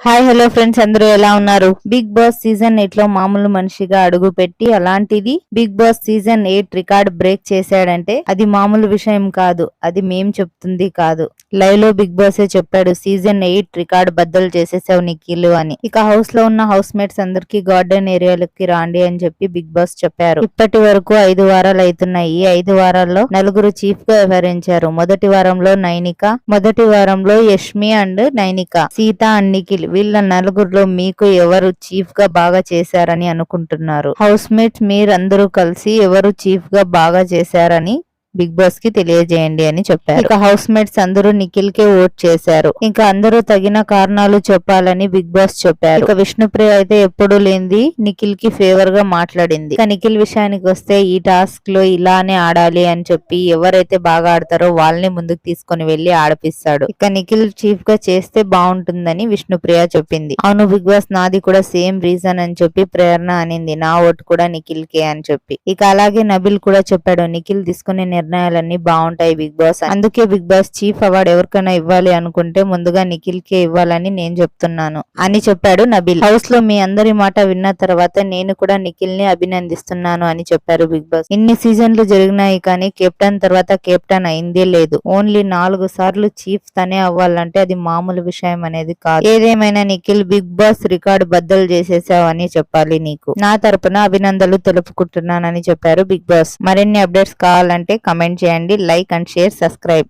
Hi hello friends, అందరూ ఎలా ఉన్నారు? బిగ్ బాస్ సీజన్ 8 లో మామూలు మనిషిగా అడుగు పెట్టి అలాంటిది Bigg Boss season 8 record break చేశాడంటే అది మామూలు విషయం కాదు. అది మేం చెప్తుంది కాదు, లైవ్ లో బిగ్ బాస్ చెప్పాడు. సీజన్ 8 రికార్డ్ బద్దలు చేసేసావు నిఖిల్ అని. ఇక హౌస్ లో ఉన్న హౌస్ మేట్స్ అందరికి గార్డెన్ ఏరియాలకి రాండి అని చెప్పి బిగ్ బాస్ చెప్పారు. ఇప్పటి వరకు 5 వారాలు అవుతున్నాయి. ఈ 5 వారాల్లో నలుగురు చీఫ్ గా వ్యవహరించారు. మొదటి వారంలో నైనిక, మొదటి వారంలో యష్మి అండ్ నైనిక, సీత అండ్ నిఖిల్. వీళ్ళ నలుగురిలో మీకు ఎవరు చీఫ్ గా బాగా చేశారని అనుకుంటున్నారు? హౌస్ మేట్స్ మీరందరూ కలిసి ఎవరు చీఫ్ గా బాగా చేశారని బిగ్ బాస్ కి తెలియజేయండి అని చెప్పారు. ఇక హౌస్ మేట్స్ అందరూ నిఖిల్ కే ఓట్ చేశారు. ఇంకా అందరూ తగిన కారణాలు చెప్పాలని బిగ్ బాస్ చెప్పారు. ఇక విష్ణుప్రియ అయితే ఎప్పుడు లేనిది నిఖిల్ కి ఫేవర్ గా మాట్లాడింది. ఇక నిఖిల్ విషయానికి వస్తే ఈ టాస్క్ లో ఇలానే ఆడాలి అని చెప్పి ఎవరైతే బాగా ఆడతారో వాళ్ళని ముందుకు తీసుకొని వెళ్లి ఆడిపిస్తాడు. ఇక నిఖిల్ చీఫ్ గా చేస్తే బాగుంటుందని విష్ణుప్రియ చెప్పింది. అవును బిగ్ బాస్, నాది కూడా సేమ్ రీజన్ అని చెప్పి ప్రేరణ అనింది. నా ఓటు కూడా నిఖిల్ కే అని చెప్పి. ఇక అలాగే నబిల్ కూడా చెప్పాడు, నిఖిల్ తీసుకునే నిర్ణయాలన్నీ బాగుంటాయి బిగ్ బాస్, అందుకే బిగ్ బాస్ చీఫ్ అవార్డు ఎవరికైనా ఇవ్వాలి అనుకుంటే ముందుగా నిఖిల్ కే ఇవ్వాలని నేను చెప్తున్నాను అని చెప్పాడు నబిల్. హౌస్ లో మీ అందరి మాట విన్న తర్వాత నేను కూడా నిఖిల్ ని అభినందిస్తున్నాను అని చెప్పారు బిగ్ బాస్. ఇన్ని సీజన్లు జరిగినాయి కానీ కెప్టెన్ తర్వాత కెప్టెన్ అయిందే లేదు. ఓన్లీ 4 సార్లు చీఫ్ తనే అవ్వాలంటే అది మామూలు విషయం అనేది కాదు. ఏదేమైనా నిఖిల్, బిగ్ బాస్ రికార్డు బద్దలు చేసేసావు అని చెప్పాలి. నీకు నా తరపున అభినందనలు తెలుపుకుంటున్నానని చెప్పారు బిగ్ బాస్. మరిన్ని అప్డేట్స్ కావాలంటే కమెంట్ చేయండి, లైక్ అండ్ షేర్, సబ్స్క్రైబ్.